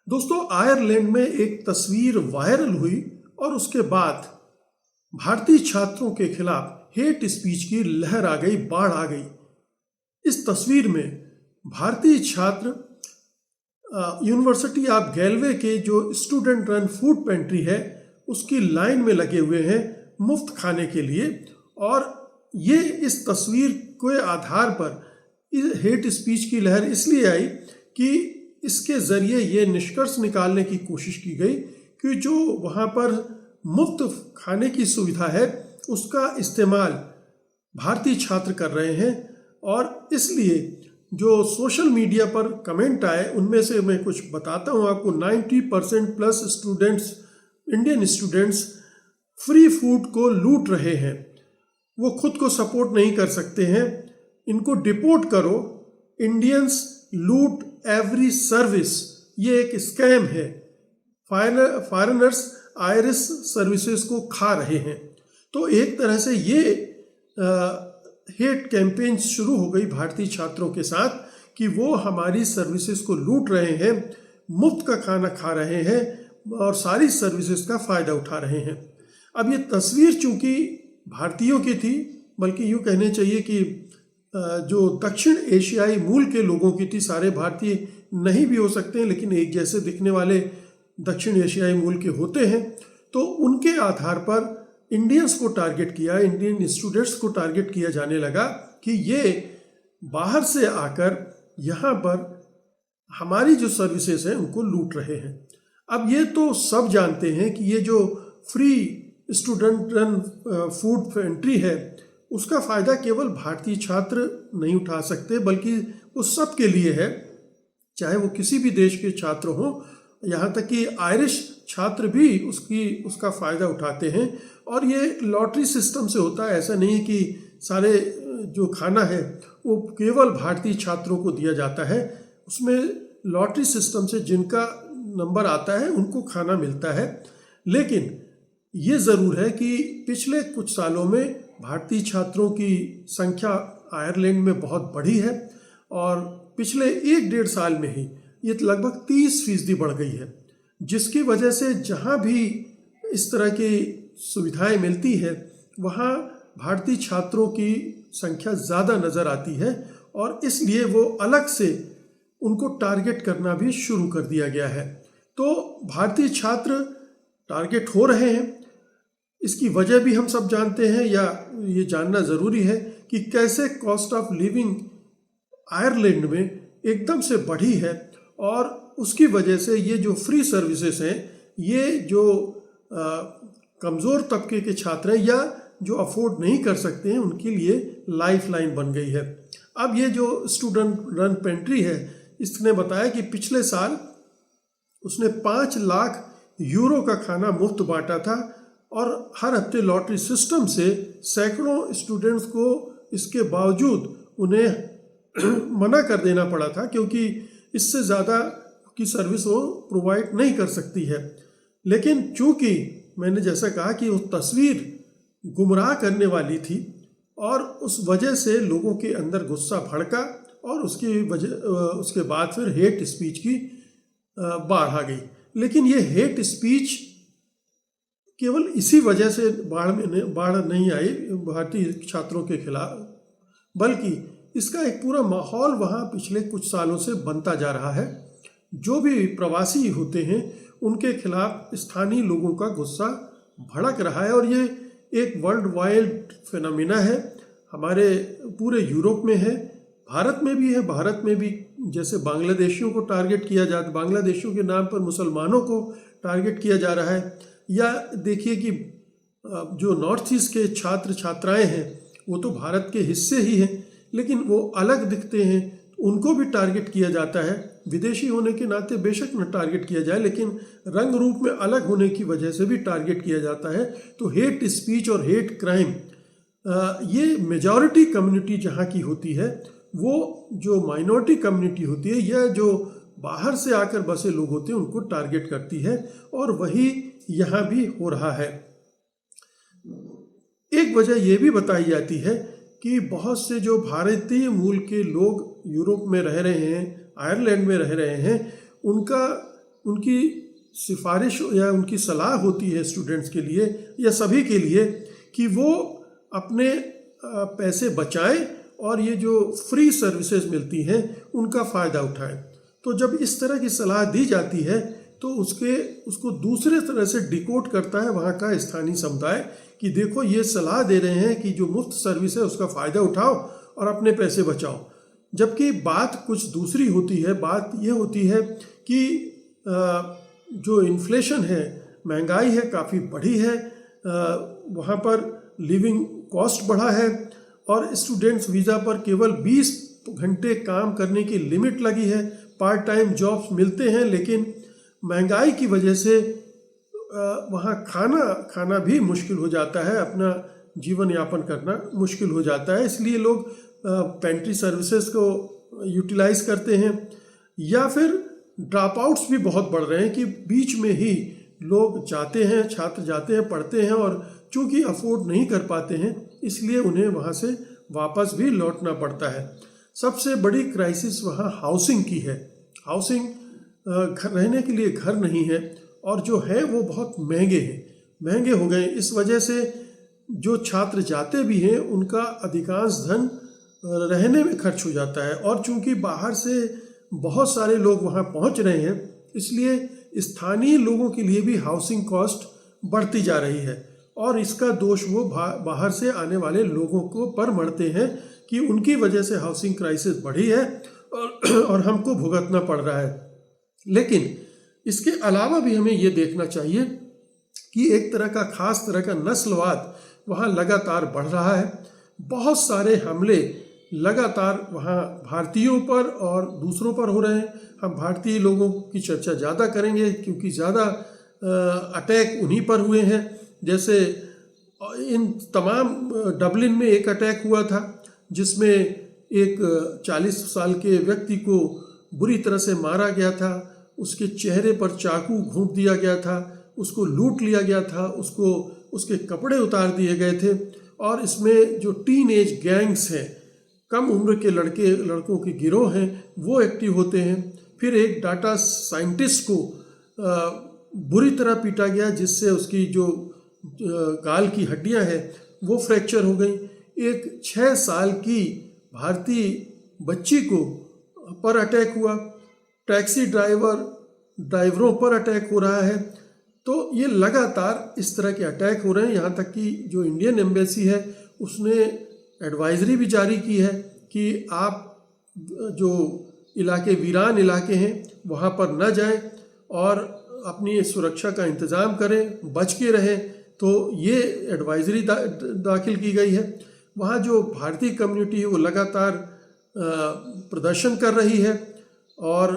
दोस्तों, आयरलैंड में एक तस्वीर वायरल हुई और उसके बाद भारतीय छात्रों के खिलाफ हेट स्पीच की लहर आ गई, बाढ़ आ गई। इस तस्वीर में भारतीय छात्र यूनिवर्सिटी ऑफ गैल्वे के जो स्टूडेंट रन फूड पेंट्री है उसकी लाइन में लगे हुए हैं मुफ्त खाने के लिए। और ये इस तस्वीर के आधार पर हेट स्पीच की लहर इसलिए आई कि इसके ज़रिए ये निष्कर्ष निकालने की कोशिश की गई कि जो वहाँ पर मुफ्त खाने की सुविधा है उसका इस्तेमाल भारतीय छात्र कर रहे हैं। और इसलिए जो सोशल मीडिया पर कमेंट आए उनमें से मैं कुछ बताता हूँ आपको। 90% plus students, Indian students free food को लूट रहे हैं। वो खुद को सपोर्ट नहीं कर सकते हैं, इनको डिपोर्ट करो। इंडियंस लूट एवरी सर्विस, ये एक स्कैम है। फॉरेनर्स आयरिश सर्विसेज को खा रहे हैं। तो एक तरह से ये हेट कैंपेन शुरू हो गई भारतीय छात्रों के साथ कि वो हमारी सर्विसेज को लूट रहे हैं, मुफ्त का खाना खा रहे हैं और सारी सर्विसेज का फ़ायदा उठा रहे हैं। अब ये तस्वीर चूंकि भारतीयों की थी, बल्कि यूँ कहने चाहिए कि जो दक्षिण एशियाई मूल के लोगों की थी, सारे भारतीय नहीं भी हो सकते हैं लेकिन एक जैसे दिखने वाले दक्षिण एशियाई मूल के होते हैं। तो उनके आधार पर इंडियंस को टारगेट किया, इंडियन स्टूडेंट्स को टारगेट किया जाने लगा कि ये बाहर से आकर यहाँ पर हमारी जो सर्विसेज हैं उनको लूट रहे हैं। अब ये तो सब जानते हैं कि ये जो free student run food pantry है उसका फ़ायदा केवल भारतीय छात्र नहीं उठा सकते, बल्कि वो सब के लिए है, चाहे वो किसी भी देश के छात्र हों। यहाँ तक कि आयरिश छात्र भी उसका फ़ायदा उठाते हैं। और ये लॉटरी सिस्टम से होता है, ऐसा नहीं कि सारे जो खाना है वो केवल भारतीय छात्रों को दिया जाता है। उसमें लॉटरी सिस्टम से जिनका नंबर आता है उनको खाना मिलता है। लेकिन ये ज़रूर है कि पिछले कुछ सालों में भारतीय छात्रों की संख्या आयरलैंड में बहुत बढ़ी है और पिछले 1-1.5 साल में ही ये लगभग 30% बढ़ गई है, जिसकी वजह से जहाँ भी इस तरह की सुविधाएं मिलती है वहाँ भारतीय छात्रों की संख्या ज़्यादा नज़र आती है और इसलिए वो अलग से उनको टारगेट करना भी शुरू कर दिया गया है। तो भारतीय छात्र टारगेट हो रहे हैं। इसकी वजह भी हम सब जानते हैं, या ये जानना ज़रूरी है कि कैसे कॉस्ट ऑफ लिविंग आयरलैंड में एकदम से बढ़ी है और उसकी वजह से ये जो फ्री सर्विसेज हैं ये जो कमज़ोर तबके के छात्र हैं या जो अफोर्ड नहीं कर सकते हैं उनके लिए लाइफ लाइन बन गई है। अब ये जो स्टूडेंट रन पेंट्री है इसने बताया कि पिछले साल उसने 5 लाख यूरो का खाना मुफ्त बांटा था और हर हफ्ते लॉटरी सिस्टम से सैकड़ों स्टूडेंट्स को इसके बावजूद उन्हें मना कर देना पड़ा था, क्योंकि इससे ज़्यादा की सर्विस वो प्रोवाइड नहीं कर सकती है। लेकिन चूंकि मैंने जैसा कहा कि वो तस्वीर गुमराह करने वाली थी और उस वजह से लोगों के अंदर गुस्सा भड़का और उसके बाद फिर हेट स्पीच की बाढ़ आ गई। लेकिन ये हेट स्पीच केवल इसी वजह से बाढ़ नहीं आई भारतीय छात्रों के खिलाफ, बल्कि इसका एक पूरा माहौल वहाँ पिछले कुछ सालों से बनता जा रहा है। जो भी प्रवासी होते हैं उनके खिलाफ स्थानीय लोगों का गुस्सा भड़क रहा है और ये एक वर्ल्ड वाइड फिनोमिना है। हमारे पूरे यूरोप में है, भारत में भी है। भारत में भी जैसे बांग्लादेशियों को टारगेट किया जाता, बांग्लादेशियों के नाम पर मुसलमानों को टारगेट किया जा रहा है। या देखिए कि जो नॉर्थ ईस्ट के छात्र छात्राएं हैं वो तो भारत के हिस्से ही हैं, लेकिन वो अलग दिखते हैं, उनको भी टारगेट किया जाता है। विदेशी होने के नाते बेशक न टारगेट किया जाए, लेकिन रंग रूप में अलग होने की वजह से भी टारगेट किया जाता है। तो हेट स्पीच और हेट क्राइम ये मेजॉरिटी कम्युनिटी जहाँ की होती है, वो जो माइनॉरिटी कम्युनिटी होती है या जो बाहर से आकर बसे लोग होते हैं उनको टारगेट करती है और वही यहाँ भी हो रहा है। एक वजह यह भी बताई जाती है कि बहुत से जो भारतीय मूल के लोग यूरोप में रह रहे हैं, आयरलैंड में रह रहे हैं, उनका उनकी सिफारिश या उनकी सलाह होती है स्टूडेंट्स के लिए या सभी के लिए कि वो अपने पैसे बचाएं और ये जो फ्री सर्विसेज मिलती हैं उनका फ़ायदा उठाएं। तो जब इस तरह की सलाह दी जाती है तो उसको दूसरे तरह से डिकोड करता है वहाँ का स्थानीय समुदाय कि देखो ये सलाह दे रहे हैं कि जो मुफ्त सर्विस है उसका फ़ायदा उठाओ और अपने पैसे बचाओ। जबकि बात कुछ दूसरी होती है। बात ये होती है कि जो इन्फ्लेशन है, महंगाई है, काफ़ी बढ़ी है, वहाँ पर लिविंग कॉस्ट बढ़ा है और स्टूडेंट्स वीज़ा पर केवल 20 घंटे काम करने की लिमिट लगी है। पार्ट टाइम जॉब्स मिलते हैं लेकिन महंगाई की वजह से वहाँ खाना भी मुश्किल हो जाता है, अपना जीवन यापन करना मुश्किल हो जाता है। इसलिए लोग पेंट्री सर्विसेज को यूटिलाइज करते हैं या फिर ड्रॉप आउट्स भी बहुत बढ़ रहे हैं कि बीच में ही लोग जाते हैं, छात्र जाते हैं, पढ़ते हैं और चूँकि अफोर्ड नहीं कर पाते हैं इसलिए उन्हें वहाँ से वापस भी लौटना पड़ता है। सबसे बड़ी क्राइसिस वहाँ हाउसिंग की है। हाउसिंग रहने के लिए घर नहीं है और जो है वो बहुत महंगे हो गए। इस वजह से जो छात्र जाते भी हैं उनका अधिकांश धन रहने में खर्च हो जाता है और चूंकि बाहर से बहुत सारे लोग वहाँ पहुँच रहे हैं इसलिए स्थानीय लोगों के लिए भी हाउसिंग कॉस्ट बढ़ती जा रही है और इसका दोष वो बाहर से आने वाले लोगों को पर मढ़ते हैं कि उनकी वजह से हाउसिंग क्राइसिस बढ़ी है और हमको भुगतना पड़ रहा है। लेकिन इसके अलावा भी हमें ये देखना चाहिए कि एक तरह का खास तरह का नस्लवाद वहाँ लगातार बढ़ रहा है। बहुत सारे हमले लगातार वहाँ भारतीयों पर और दूसरों पर हो रहे हैं। हम भारतीय लोगों की चर्चा ज़्यादा करेंगे क्योंकि ज़्यादा अटैक उन्हीं पर हुए हैं। जैसे इन तमाम डबलिन में एक अटैक हुआ था जिसमें एक 40 साल के व्यक्ति को बुरी तरह से मारा गया था, उसके चेहरे पर चाकू घोंप दिया गया था, उसको लूट लिया गया था, उसके कपड़े उतार दिए गए थे और इसमें जो टीनेज गैंग्स हैं, कम उम्र के लड़कों के गिरोह हैं, वो एक्टिव होते हैं। फिर एक डाटा साइंटिस्ट को बुरी तरह पीटा गया जिससे उसकी जो गाल की हड्डियां हैं वो फ्रैक्चर हो गई। एक 6 साल की भारतीय बच्ची को पर अटैक हुआ। टैक्सी ड्राइवरों पर अटैक हो रहा है। तो ये लगातार इस तरह के अटैक हो रहे हैं। यहाँ तक कि जो इंडियन एम्बेसी है उसने एडवाइजरी भी जारी की है कि आप जो वीरान इलाके हैं वहाँ पर न जाएं और अपनी सुरक्षा का इंतज़ाम करें, बच के रहें। तो ये एडवाइजरी दाखिल की गई है। वहाँ जो भारतीय कम्युनिटी है वो लगातार प्रदर्शन कर रही है और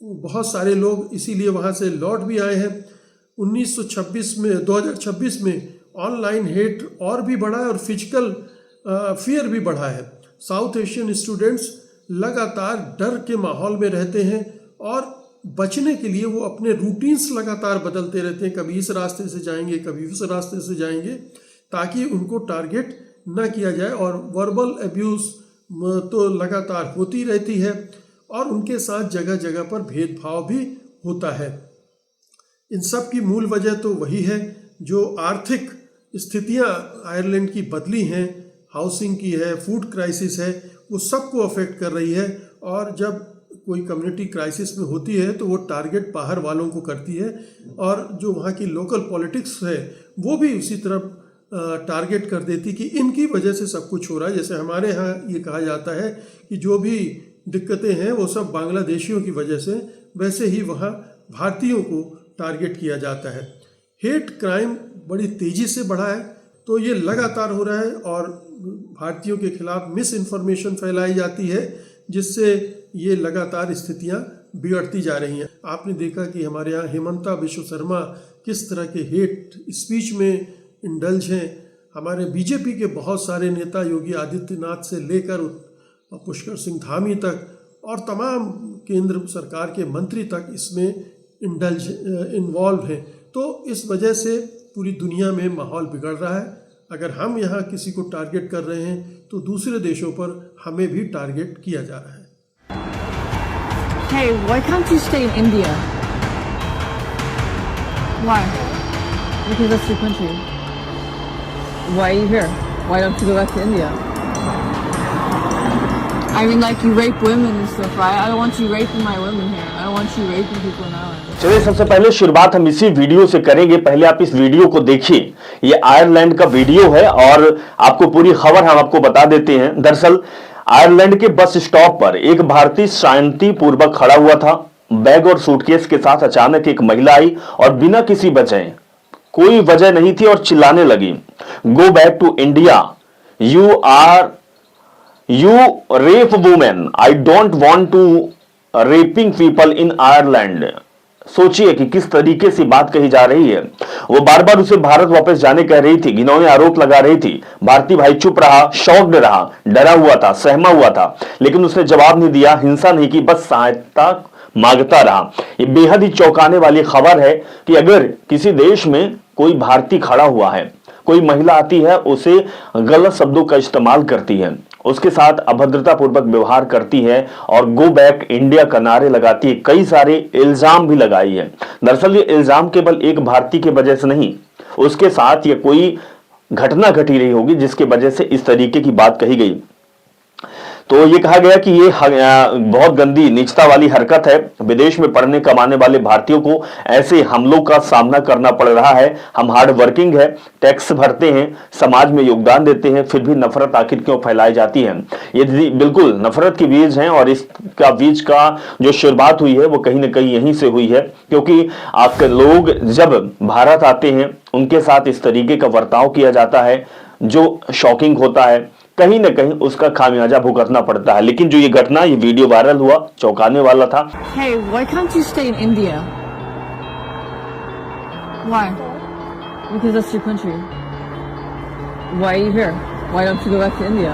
बहुत सारे लोग इसीलिए वहाँ से लौट भी आए हैं। 2026 में ऑनलाइन हेट और भी बढ़ा है और फिजिकल फियर भी बढ़ा है। साउथ एशियन स्टूडेंट्स लगातार डर के माहौल में रहते हैं और बचने के लिए वो अपने रूटीन्स लगातार बदलते रहते हैं। कभी इस रास्ते से जाएंगे, कभी उस रास्ते से जाएंगे, ताकि उनको टारगेट न किया जाए। और वर्बल एब्यूज़ तो लगातार होती रहती है और उनके साथ जगह जगह पर भेदभाव भी होता है। इन सब की मूल वजह तो वही है, जो आर्थिक स्थितियां आयरलैंड की बदली हैं, हाउसिंग की है, फूड क्राइसिस है, वो सबको अफेक्ट कर रही है। और जब कोई कम्युनिटी क्राइसिस में होती है तो वो टारगेट बाहर वालों को करती है और जो वहाँ की लोकल पॉलिटिक्स है वो भी उसी तरफ टारगेट कर देती कि इनकी वजह से सब कुछ हो रहा है। जैसे हमारे यहाँ ये कहा जाता है कि जो भी दिक्कतें हैं वो सब बांग्लादेशियों की वजह से, वैसे ही वहाँ भारतीयों को टारगेट किया जाता है। हेट क्राइम बड़ी तेज़ी से बढ़ा है, तो ये लगातार हो रहा है और भारतीयों के खिलाफ मिस इन्फॉर्मेशन फैलाई जाती है जिससे ये लगातार स्थितियां बिगड़ती जा रही हैं। आपने देखा कि हमारे यहाँ हेमंता बिश्व शर्मा किस तरह के हेट स्पीच में इंडल्ज हैं। हमारे बीजेपी के बहुत सारे नेता योगी आदित्यनाथ से लेकर पुष्कर सिंह धामी तक और तमाम केंद्र सरकार के मंत्री तक इसमें इन्वॉल्व हैं। तो इस वजह से पूरी दुनिया में माहौल बिगड़ रहा है। अगर हम यहाँ किसी को टारगेट कर रहे हैं तो दूसरे देशों पर हमें भी टारगेट किया जा रहा है। Hey, why can't you stay in India? Why? Because that's your country. Why are you here? Why don't you go back to India? I mean, like, you rape women and stuff, right? I don't want you raping my women here. I don't want you raping people in Ireland. चलिए सबसे पहले शुरुआत हम इसी video से करेंगे। पहले आप इस वीडियो को देखिए, ये आयरलैंड का वीडियो है और आपको पूरी खबर हम आपको बता देते हैं। दरअसल आयरलैंड के बस स्टॉप पर एक भारतीय शांतिपूर्वक खड़ा हुआ था। बैग और सूटकेस के साथ अचानक एक महिला आई और बिना किसी वजह, कोई वजह नहीं थी, और चिल्लाने लगी, go back to India, you rape women, I don't want to rapping people in Ireland. सोचिए कि किस तरीके से बात कही जा रही है। वो बार बार उसे भारत वापस जाने कह रही थी, घिनौने आरोप लगा रही थी। भारतीय भाई चुप रहा, शॉक्ड रहा, डरा हुआ था, सहमा हुआ था, लेकिन उसने जवाब नहीं दिया, हिंसा नहीं की, बस सहायता मांगता रहा। ये बेहद ही चौंकाने वाली खबर है कि अगर किसी देश में कोई भारतीय खड़ा हुआ है, कोई महिला आती है, उसे गलत शब्दों का इस्तेमाल करती है, उसके साथ अभद्रता पूर्वक व्यवहार करती है और गो बैक इंडिया का नारे लगाती है, कई सारे इल्जाम भी लगाई है। दरअसल ये इल्जाम केवल एक भारतीय की वजह से नहीं, उसके साथ ये कोई घटना घटी रही होगी जिसकी वजह से इस तरीके की बात कही गई। तो ये कहा गया कि ये बहुत गंदी नीचता वाली हरकत है। विदेश में पढ़ने कमाने वाले भारतीयों को ऐसे हमलों का सामना करना पड़ रहा है। हम हार्ड वर्किंग है, टैक्स भरते हैं, समाज में योगदान देते हैं, फिर भी नफरत आखिर क्यों फैलाई जाती है? ये बिल्कुल नफरत की बीज हैं और इसका बीज का जो शुरुआत हुई है वो कहीं ना कहीं यहीं से हुई है, क्योंकि आपके लोग जब भारत आते हैं उनके साथ इस तरीके का बर्ताव किया जाता है जो शॉकिंग होता है, कहीं ना कहीं उसका खामियाजा भुगतना पड़ता है। लेकिन जो ये घटना, ये वीडियो वायरल हुआ, चौंकाने वाला था। Hey, why can't you stay in India? Why? Because that's your country. Why are you here? Why don't you go back to India?